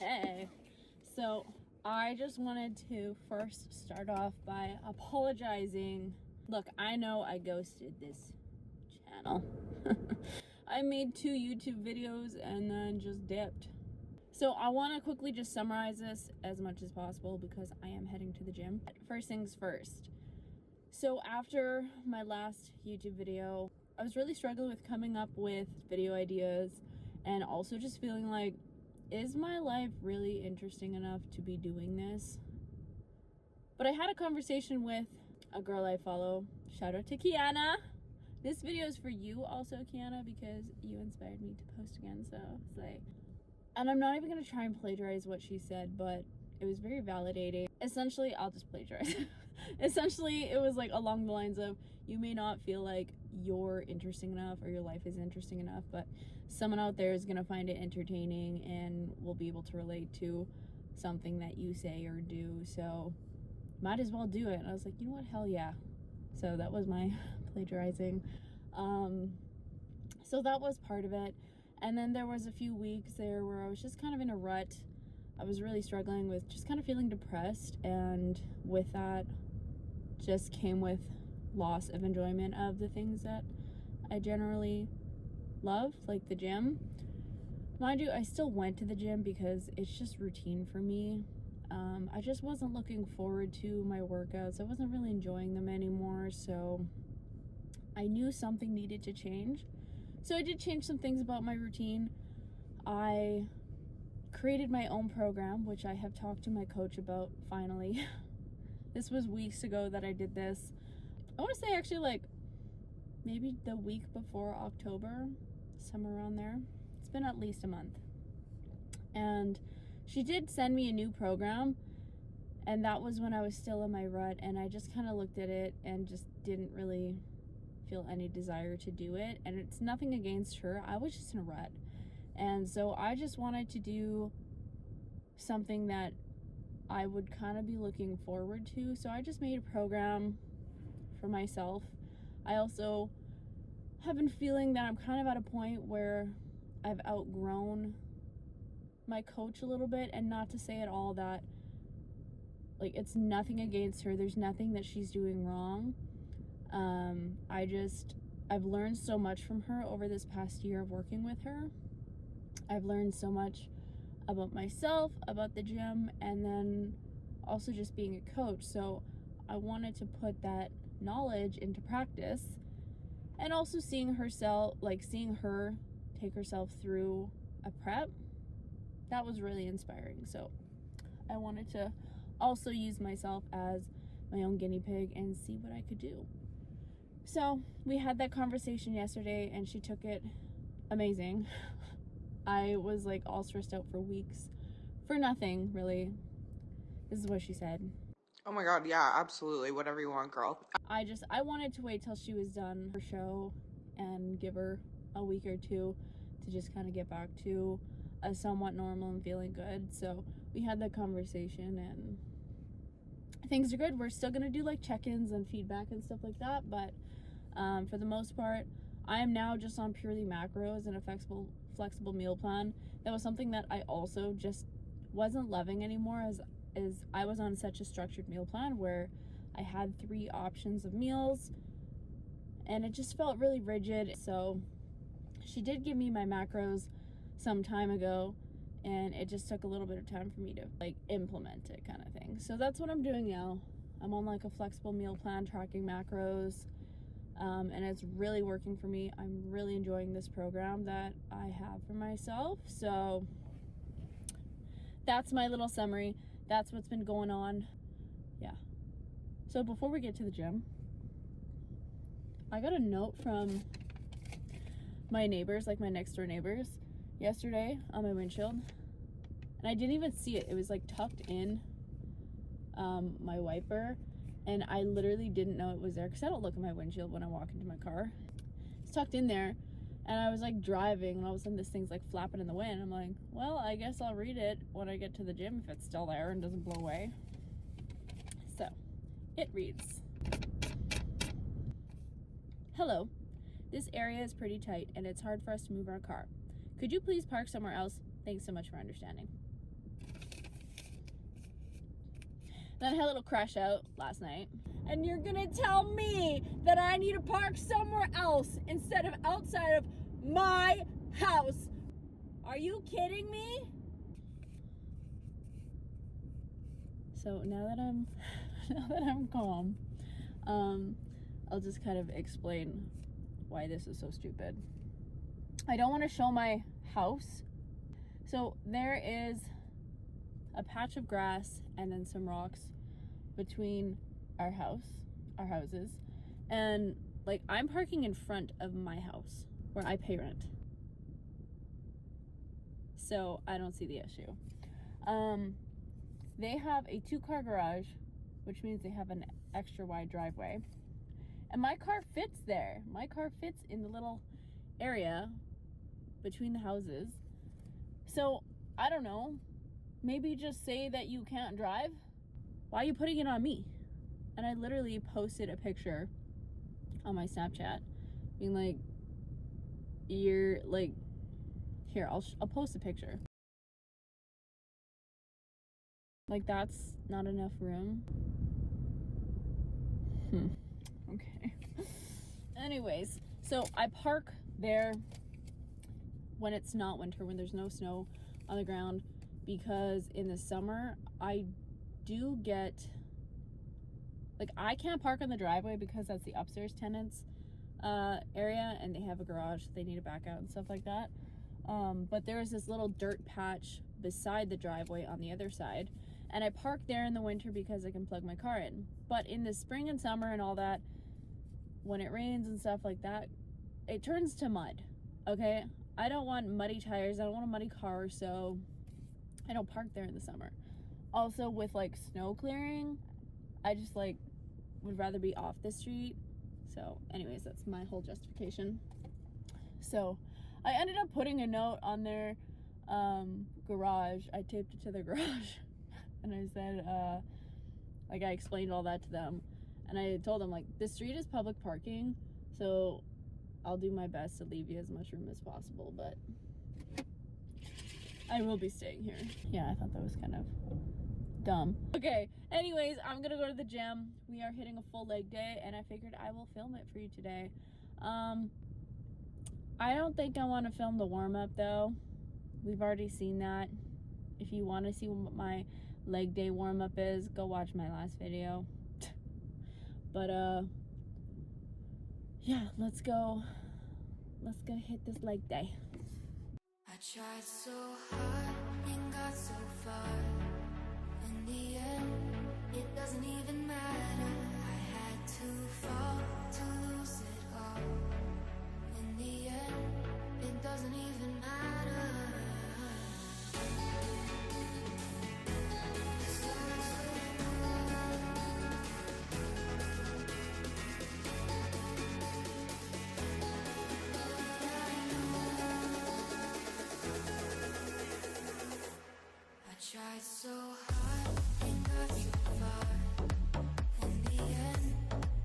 Hey, so I just wanted to first start off by apologizing. Look, I know I ghosted this channel. I made 2 YouTube videos and then just dipped. So I want to quickly just summarize this as much as possible because I am heading to the gym. First things first. So after my last YouTube video, I was really struggling with coming up with video ideas and also just feeling like, is my life really interesting enough to be doing this? But I had a conversation with a girl I follow. Shout out to Kiana. This video is for you also, Kiana, because you inspired me to post again. So it's like, and I'm not even gonna try and plagiarize what she said, but it was very validating. Essentially, I'll just plagiarize. Essentially, it was like along the lines of, you may not feel like you're interesting enough or your life is interesting enough, but someone out there is gonna find it entertaining and will be able to relate to something that you say or do. So might as well do it. And I was like, you know what? Hell yeah. So that was my plagiarizing. So that was part of it. And then there was a few weeks there where I was just kind of in a rut. I was really struggling with just kind of feeling depressed, and with that just came with loss of enjoyment of the things that I generally love, like the gym. Mind you, I still went to the gym because it's just routine for me. I just wasn't looking forward to my workouts. I wasn't really enjoying them anymore, so I knew something needed to change. So I did change some things about my routine. I created my own program, which I have talked to my coach about finally. This was weeks ago that I did this. I want to say actually like maybe the week before October, somewhere around there. It's been at least a month. And she did send me a new program, and that was when I was still in my rut, and I just kind of looked at it and just didn't really feel any desire to do it. And it's nothing against her. I was just in a rut. And so I just wanted to do something that I would kind of be looking forward to. So I just made a program for myself. I also have been feeling that I'm kind of at a point where I've outgrown my coach a little bit, and not to say at all that like it's nothing against her. There's nothing that she's doing wrong. I've learned so much from her over this past year of working with her. I've learned so much about myself, about the gym, and then also just being a coach. So I wanted to put that knowledge into practice, and also seeing her take herself through a prep, that was really inspiring. So I wanted to also use myself as my own guinea pig and see what I could do. So we had that conversation yesterday, and she took it amazing. I was like all stressed out for weeks for nothing, really. This is what she said. Oh my god, yeah, absolutely. Whatever you want, girl. I wanted to wait till she was done her show and give her a week or two to just kind of get back to a somewhat normal and feeling good. So we had that conversation, and things are good. We're still gonna do like check-ins and feedback and stuff like that, but for the most part, I am now just on purely macros and a flexible meal plan. That was something that I also just wasn't loving anymore, as I was on such a structured meal plan where I had 3 options of meals, and it just felt really rigid. So she did give me my macros some time ago, and it just took a little bit of time for me to like implement it, kind of thing. So that's what I'm doing now. I'm on like a flexible meal plan, tracking macros, and it's really working for me. I'm really enjoying this program that I have for myself. So that's my little summary. That's what's been going on. Yeah. So before we get to the gym, I got a note from my neighbors, like my next door neighbors, yesterday on my windshield, and I didn't even see it. It was like tucked in my wiper, and I literally didn't know it was there because I don't look at my windshield when I walk into my car. It's tucked in there, and I was like driving, and all of a sudden this thing's like flapping in the wind. I'm like, well, I guess I'll read it when I get to the gym if it's still there and doesn't blow away. So it reads, "Hello, this area is pretty tight and it's hard for us to move our car. Could you please park somewhere else? Thanks so much for understanding." Then I had a little crash out last night. And you're gonna tell me that I need to park somewhere else instead of outside of my house. Are you kidding me? So now that I'm calm, I'll just kind of explain why this is so stupid. I don't want to show my house. So there is a patch of grass and then some rocks between our houses, and like I'm parking in front of my house where I pay rent, so I don't see the issue. They have a 2-car garage, which means they have an extra wide driveway, and my car fits there. My car fits in the little area between the houses. So I don't know, maybe just say that you can't drive. Why are you putting it on me? And I literally posted a picture on my Snapchat being like, you're like, here, I'll post a picture. Like, that's not enough room. Okay. Anyways, so I park there when it's not winter, when there's no snow on the ground, because in the summer I do get, like, I can't park on the driveway because that's the upstairs tenants area, and they have a garage, they need to back out and stuff like that. But there's this little dirt patch beside the driveway on the other side, and I park there in the winter because I can plug my car in. But in the spring and summer and all that, when it rains and stuff like that, it turns to mud. Okay, I don't want muddy tires, I don't want a muddy car, so I don't park there in the summer. Also, with like snow clearing, I just like would rather be off the street. So anyways, that's my whole justification. So I ended up putting a note on their garage. I taped it to their garage and I said, like, I explained all that to them, and I told them, like, this street is public parking, so I'll do my best to leave you as much room as possible, but I will be staying here. Yeah, I thought that was kind of dumb. Okay, anyways, I'm gonna go to the gym. We are hitting a full leg day, and I figured I will film it for you today. I don't think I want to film the warm-up though. We've already seen that. If you want to see what my leg day warm-up is, go watch my last video. But yeah, let's go hit this leg day. I tried so hard and got so far. In the end, it doesn't even matter. I had to fall to lose it all. In the end, it doesn't even matter. I tried so hard and got so far. In the end,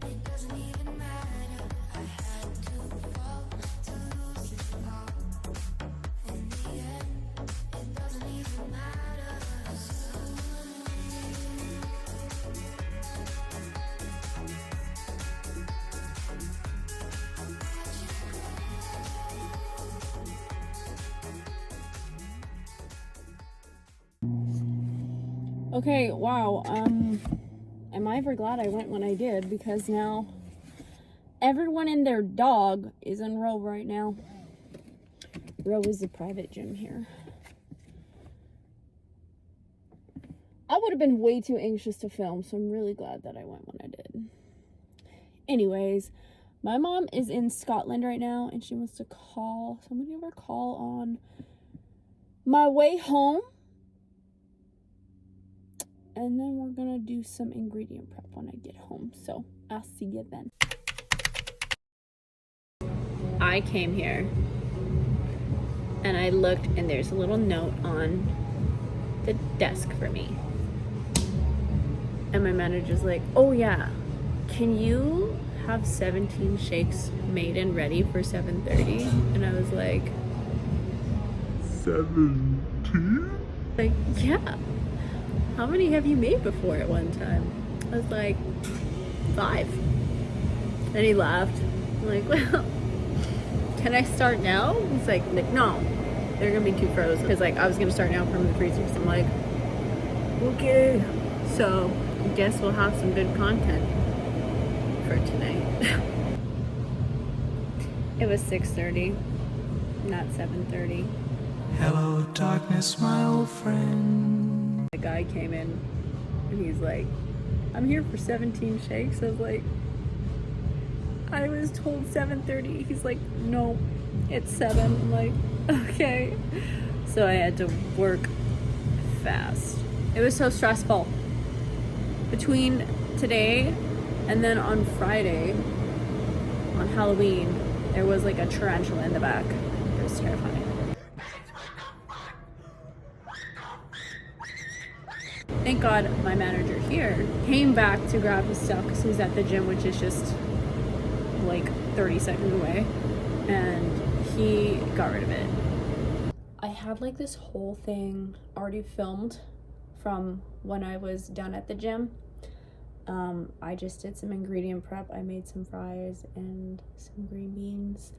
it doesn't even matter. I had to fall to lose it all. In the end, it doesn't even matter. Okay, wow, am I ever glad I went when I did, because now everyone and their dog is in Row right now. Row is a private gym here. I would have been way too anxious to film, so I'm really glad that I went when I did. Anyways, my mom is in Scotland right now, and she wants to call, so I'm gonna give her a call on my way home. And then we're gonna do some ingredient prep when I get home. So I'll see you then. I came here and I looked, and there's a little note on the desk for me. And my manager's like, oh yeah, can you have 17 shakes made and ready for 7:30? And I was like, 17? yeah. how many have you made before at one time? I was like, 5. And he laughed. I'm like, well, can I start now? He's like, no, they're gonna be too frozen. Because like I was gonna start now from the freezer. So I'm like, okay. So I guess we'll have some good content for tonight. It was 6:30, not 7:30. Hello, darkness, my old friend. The guy came in and he's like, I'm here for 17 shakes. I was like, I was told 7:30. He's like, no, it's 7. I'm like, okay. So I had to work fast. It was so stressful. Between today and then on Friday, on Halloween, there was like a tarantula in the back. It was terrifying. Thank God my manager here came back to grab his stuff because he's at the gym, which is just like 30 seconds away, and he got rid of it. I had like this whole thing already filmed from when I was done at the gym. I just did some ingredient prep. I made some fries and some green beans,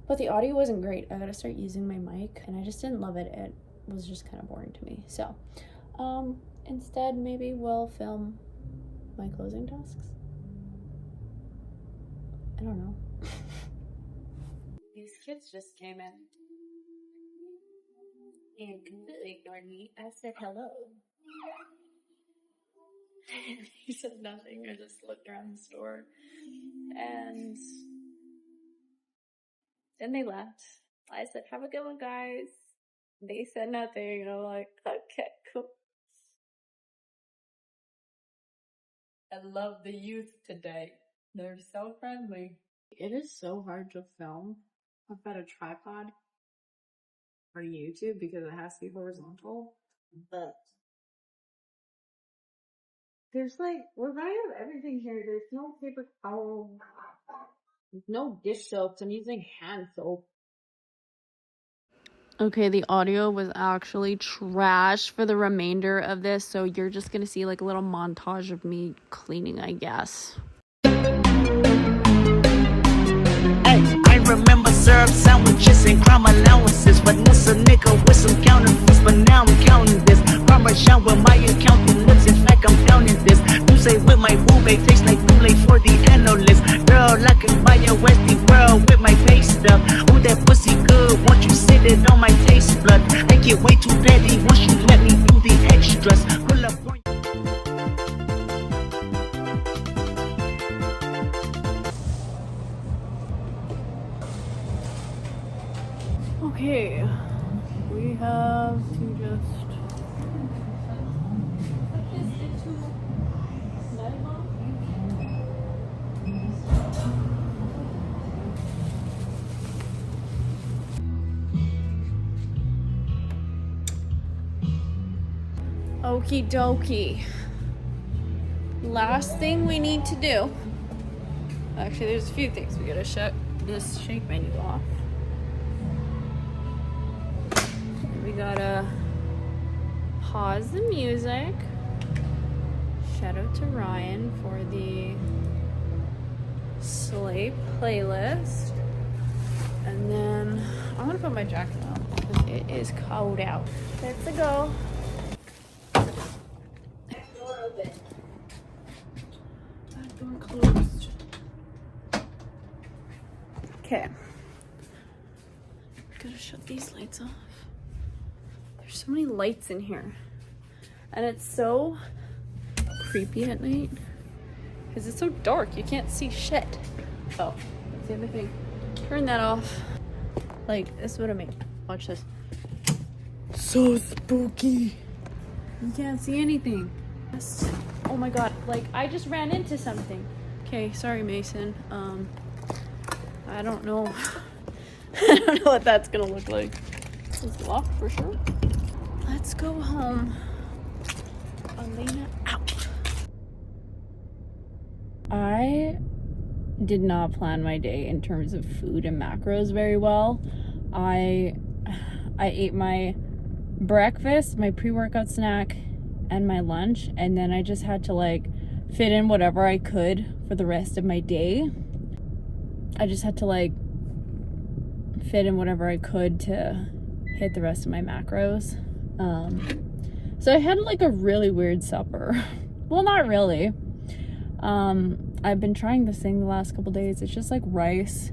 but the audio wasn't great. I gotta start using my mic, and I just didn't love it. It was just kind of boring to me. So instead, maybe we'll film my closing tasks. I don't know. These kids just came in and completely ignored me. I said hello. He said nothing. I just looked around the store and then they left. I said, have a good one, guys. They said nothing, and I'm like, okay, cool. I love the youth today. They're so friendly. It is so hard to film. I've got a tripod for YouTube because it has to be horizontal, but there's like, we're running out of everything here. There's no paper towel. There's no dish soaps. I'm using hand soap. Okay, the audio was actually trash for the remainder of this, so you're just gonna see like a little montage of me cleaning, I guess. Hey, I remember syrup sandwiches and crime allowances, but once a nigga with some counterfeits, but now I'm counting this. Parmesan with my accountant looks, in fact I'm counting this. You say with my boobay tastes like Kool-Aid for the analyst. Girl, I can buy a Westy world with my pay stuff. Ooh, that pussy good, once you sit it on my taste blood. I get way too petty once you let me do the extras. Pull up on Okay, we have to just okie dokie. Last thing we need to do. Actually, there's a few things. We gotta shut this shake menu off. We gotta pause the music. Shout out to Ryan for the sleigh playlist. And then I'm gonna put my jacket on because it is cold out. Let's go. Door open. That door closed. Okay. Gotta shut these lights off. There's so many lights in here, and it's so creepy at night because it's so dark. You can't see shit. Oh, that's the other thing. Turn that off. Like, this is what I mean. Watch this. So spooky. You can't see anything. Oh my god, like I just ran into something. Okay, sorry Mason. I don't know. I don't know what that's gonna look like. It's locked for sure. Let's go home. Elena out. I did not plan my day in terms of food and macros very well. I ate my breakfast, my pre-workout snack, and my lunch, and then I just had to like fit in whatever I could for the rest of my day. I just had to like fit in whatever I could to hit the rest of my macros. So I had like a really weird supper. Well, not really. I've been trying this thing the last couple days. It's just like rice,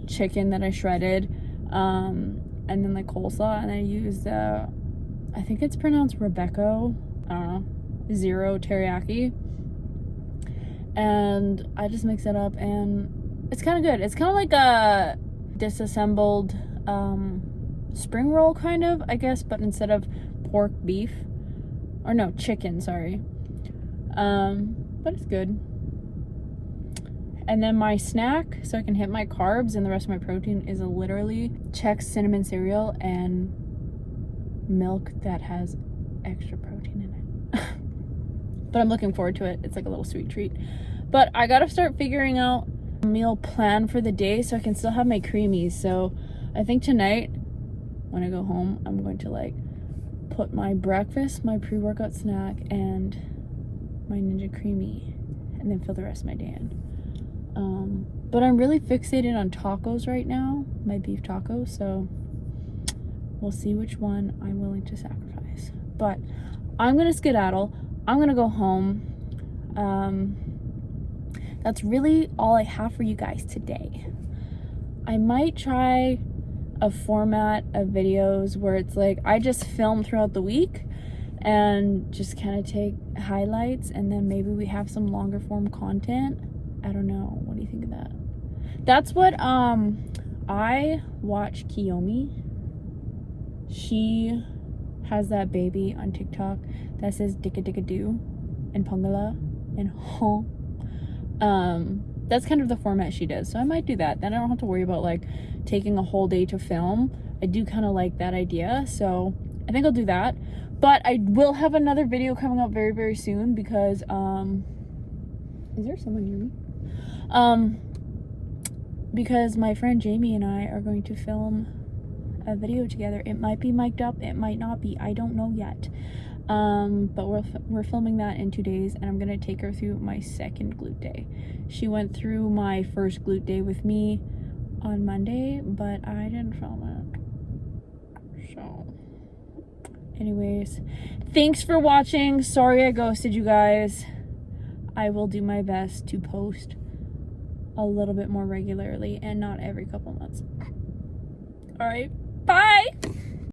chicken that I shredded, and then like coleslaw, and I used I think it's pronounced Rebecca, I don't know, zero teriyaki, and I just mix it up, and it's kind of good. It's kind of like a disassembled spring roll kind of, I guess, but instead of pork, beef, or no, chicken, sorry. But it's good. And then my snack, so I can hit my carbs and the rest of my protein, is literally Chex cinnamon cereal and milk that has extra protein in it. But I'm looking forward to it. It's like a little sweet treat. But I gotta start figuring out a meal plan for the day so I can still have my creamies. So I think tonight, when I go home, I'm going to like put my breakfast, my pre-workout snack, and my Ninja Creamy, and then fill the rest of my day in. But I'm really fixated on tacos right now, my beef tacos, so we'll see which one I'm willing to sacrifice. But I'm gonna skedaddle. I'm gonna go home. That's really all I have for you guys today. I might try a format of videos where it's like I just film throughout the week and just kind of take highlights, and then maybe we have some longer form content. I don't know. What do you think of that? That's what I watch Kiyomi. She has that baby on TikTok that says dicka dicka doo and pungala and ho. That's kind of the format she does. So I might do that. Then I don't have to worry about like taking a whole day to film. I do kind of like that idea. So I think I'll do that. But I will have another video coming up very, very soon because, is there someone near me? Because my friend Jamie and I are going to film a video together. It might be mic'd up, it might not be, I don't know yet. But we're filming that in 2 days, and I'm gonna take her through my second glute day. She went through my first glute day with me on Monday, but I didn't film it. So anyways, thanks for watching. Sorry I ghosted you guys. I will do my best to post a little bit more regularly and not every couple months. All right.